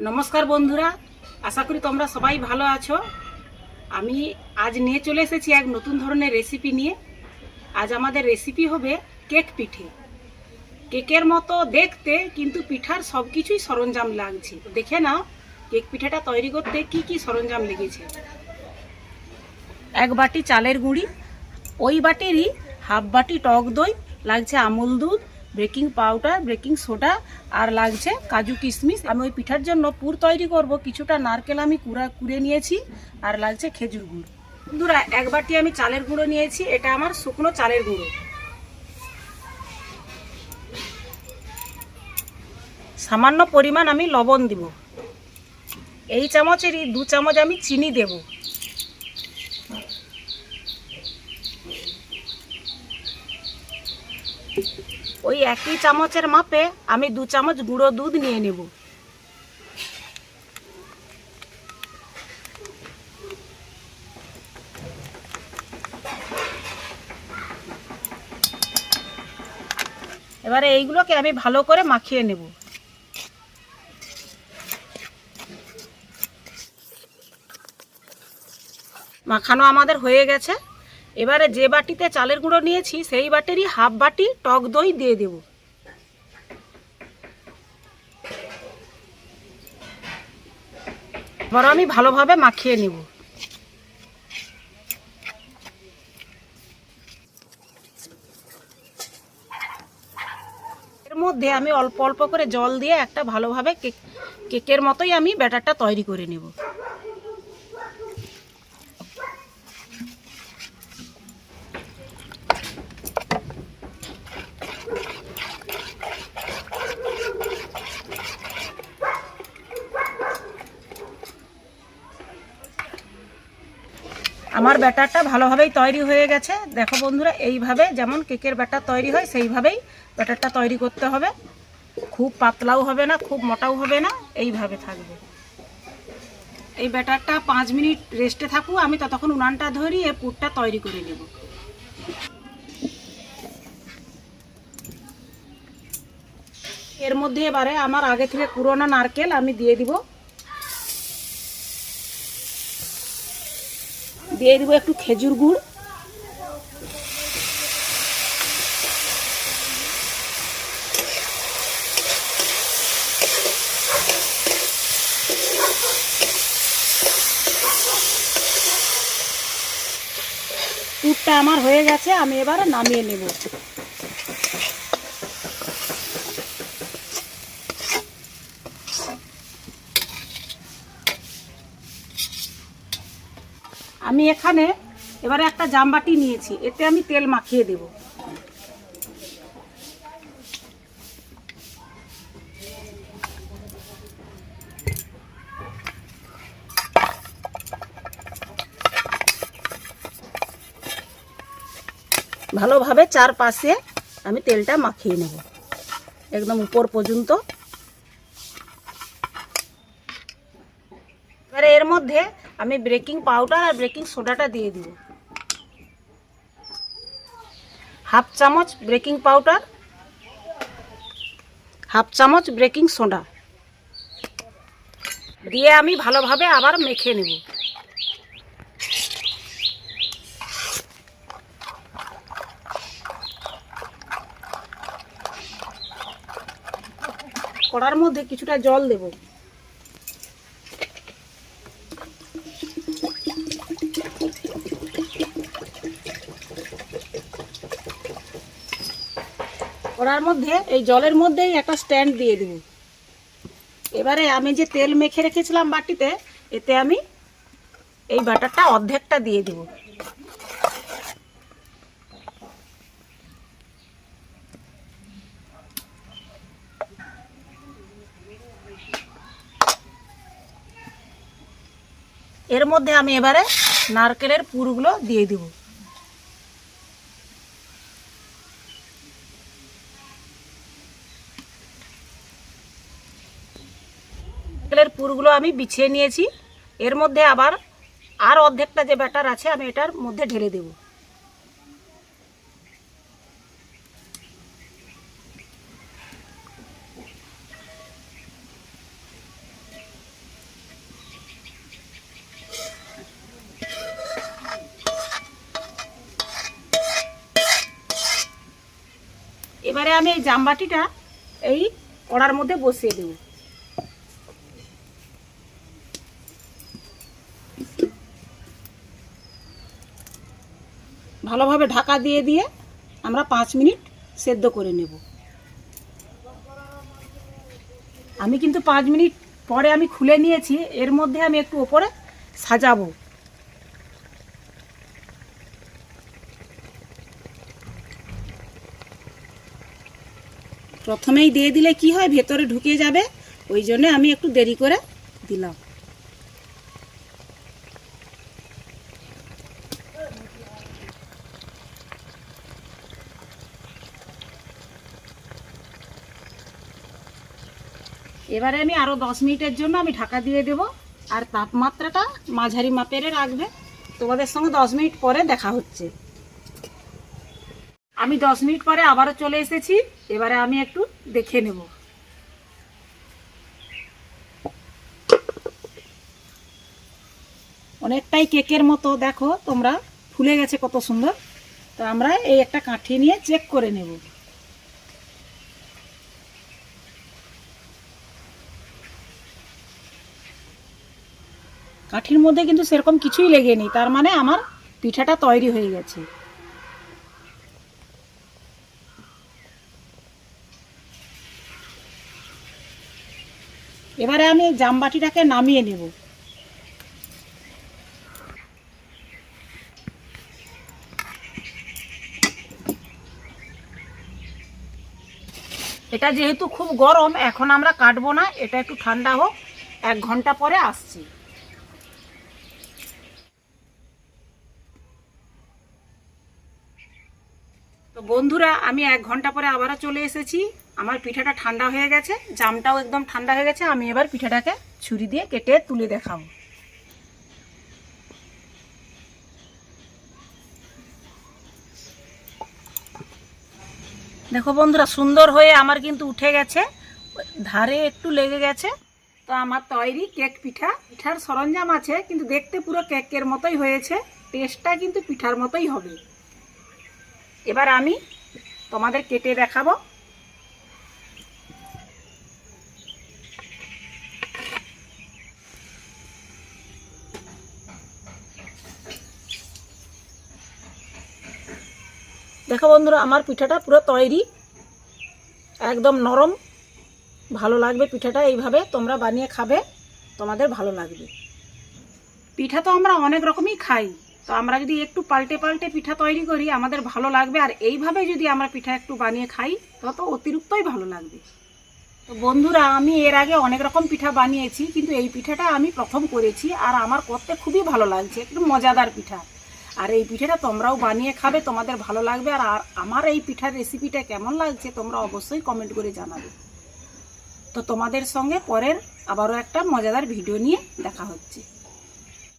নমস্কার বন্ধুরা, আশা করি তোমরা সবাই ভালো আছো। আমি আজ নিয়ে চলে এসেছি এক নতুন ধরনের রেসিপি নিয়ে। আজ আমাদের রেসিপি হবে কেক পিঠে। কেকের মতো দেখতে, কিন্তু পিঠার সব কিছুই সরঞ্জাম লাগছে। দেখে নাও কেক পিঠাটা তৈরি করতে কি কি সরঞ্জাম লেগেছে। এক বাটি চালের গুঁড়ি, ওই বাটিরই হাফ বাটি টক দই, লাগছে আমুল দুধ, বেকিং পাউডার, বেকিং সোডা, আর লাগছে কাজু কিশমিশ। আমি ওই পিঠার জন্য পুর তৈরি করব। কিছুটা নারকেল আমি কুড়ে নিয়েছি, আর লাগছে খেজুর গুড়। বন্ধুরা, এক বাটি আমি চালের গুঁড়ো নিয়েছি, এটা আমার শুকনো চালের গুঁড়ো। সামান্য পরিমাণ আমি লবণ দিব। এই চামচেরই 2 চামচ আমি চিনি দেব। ওই একই চামচের মাপে আমি 2 চামচ গুঁড়ো দুধ নিয়ে নেব। এবারে এইগুলোকে আমি ভালো করে মাখিয়ে নেব। মাখানো আমাদের হয়ে গেছে। এবারে যে বাটিতে চালের গুঁড়ো নিয়েছি সেই বাটিরই হাফ বাটি টক দই দিয়ে দেব। এবার আমি ভালোভাবে মাখিয়ে নেব। এর মধ্যে আমি অল্প অল্প করে জল দিয়ে একটা ভালোভাবে কেকের মতোই আমি ব্যাটারটা তৈরি করে নেব। আমার ব্যাটারটা ভালোভাবেই তৈরি হয়ে গেছে। দেখো বন্ধুরা, এইভাবে যেমন কেকের ব্যাটার তৈরি হয় সেইভাবেই ব্যাটারটা তৈরি করতে হবে। খুব পাতলাও হবে না, খুব মোটাও হবে না, এইভাবে থাকবে। এই ব্যাটারটা 5 মিনিট রেস্টে থাকুক, আমি ততক্ষণ উনানটা ধরিয়ে পুরটা তৈরি করে নেব। এর মধ্যে এবারে আমার আগে থেকে কুড়োনো নারকেল আমি দিয়ে দিব। দিয়ে দিব একটু খেজুর গুড়, পুরটা আমার হয়ে গেছে, আমি এবারে নামিয়ে নেব। আমি এখানে এবারে একটা জামবাটি নিয়েছি, এতে আমি তেল মাখিয়ে দেব। ভালোভাবে চারপাশে আমি তেলটা মাখিয়ে নেব একদম উপর পর্যন্ত। এবারে এর মধ্যে আমি বেকিং পাউডার আর বেকিং সোডাটা দিয়ে দিব। হাফ চামচ বেকিং পাউডার, হাফ চামচ বেকিং সোডা দিয়ে আমি ভালোভাবে আবার মেখে নেব। কড়ার মধ্যে কিছুটা জল দেব। কড়ার মধ্যে এই জলের মধ্যেই একটা স্ট্যান্ড দিয়ে দেব। এবারে আমি যে তেল মেখে রেখেছিলাম বাটিতে, এতে আমি এই বাটারটা অর্ধেকটা দিয়ে দেব। এর মধ্যে আমি এবারে নারকেলের পুরগুলো দিয়ে দেব। নারকেলের পুরগুলো আমি বিছিয়ে নিয়েছি। এর মধ্যে আবার আর অর্ধেকটা যে ব্যাটার আছে আমি এটার মধ্যে ঢেলে দেব। এবারে আমি এই জামবাটিটা এই কড়ার মধ্যে বসিয়ে দেব। ভালোভাবে ঢাকা দিয়ে দিয়ে আমরা 5 মিনিট সেদ্ধ করে নেব। আমি কিন্তু 5 মিনিট পরে আমি খুলে নিয়েছি। এর মধ্যে আমি একটু ওপরে সাজাবো। প্রথমেই দিয়ে দিলে কি হয়, ভেতরে ঢুকে যাবে, ওই জন্য আমি একটু দেরি করে দিলাম। এবারে আমি আরও 10 মিনিটের জন্য আমি ঢাকা দিয়ে দেব। আর তাপমাত্রাটা মাঝারি মাপের রাখবে। তোমাদের সঙ্গে 10 মিনিট পরে দেখা হচ্ছে। আমি 10 মিনিট পরে আবারও চলে এসেছি। এবারে আমি একটু দেখে নেব। অনেকটাই কেকের মতো, দেখো তোমরা, ফুলে গেছে কত সুন্দর। তো আমরা এই একটা কাঠি নিয়ে চেক করে নেব। কাঠির মধ্যে কিন্তু সেরকম কিছুই লেগে নেই, তার মানে আমার পিঠাটা তৈরি হয়ে গেছে। এবারে আমি জামবাটিটাকে নামিয়ে নেব। এটা যেহেতু খুব গরম, এখন আমরা কাটবো না, এটা একটু ঠান্ডা হোক, 1 ঘন্টা পরে আসছি। তো বন্ধুরা, আমি 1 ঘন্টা পরে আবারও চলে এসেছি। আমার পিঠাটা ঠান্ডা হয়ে গেছে, জামটাও একদম ঠান্ডা হয়ে গেছে। আমি এবার পিঠাটাকে ছুরি দিয়ে কেটে তুলে দেখাবো। দেখো বন্ধুরা, সুন্দর হয়ে আমার কিন্তু উঠে গেছে, ধারে একটু লেগে গেছে। তো আমার তৈরি কেক পিঠা। পিঠার সরঞ্জাম আছে, কিন্তু দেখতে পুরো কেকের মতোই হয়েছে। টেস্টটা কিন্তু পিঠার মতোই হবে। এবার আমি তোমাদের কেটে দেখাবো। দেখো বন্ধুরা, আমার পিঠাটা পুরো তৈরি, একদম নরম। ভালো লাগবে পিঠাটা, এইভাবে তোমরা বানিয়ে খাবে, তোমাদের ভালো লাগবে। পিঠা তো আমরা অনেক রকমই খাই, তো আমরা যদি একটু পাল্টে পাল্টে পিঠা তৈরি করি, আমাদের ভালো লাগবে। আর এইভাবে যদি আমরা পিঠা একটু বানিয়ে খাই, তত অতিরিক্তই ভালো লাগবে। তো বন্ধুরা, আমি এর আগে অনেক রকম পিঠা বানিয়েছি, কিন্তু এই পিঠাটা আমি প্রথম করেছি, আর আমার করতে খুবই ভালো লাগছে। একটু মজাদার পিঠা। আর এই পিঠাটা তোমরাও বানিয়ে খাবে, তোমাদের ভালো লাগবে। আর আমার এই পিঠার রেসিপিটা কেমন লাগছে তোমরা অবশ্যই কমেন্ট করে জানাবে। তো তোমাদের সঙ্গে পরের আবারও একটা মজাদার ভিডিও নিয়ে দেখা হচ্ছে।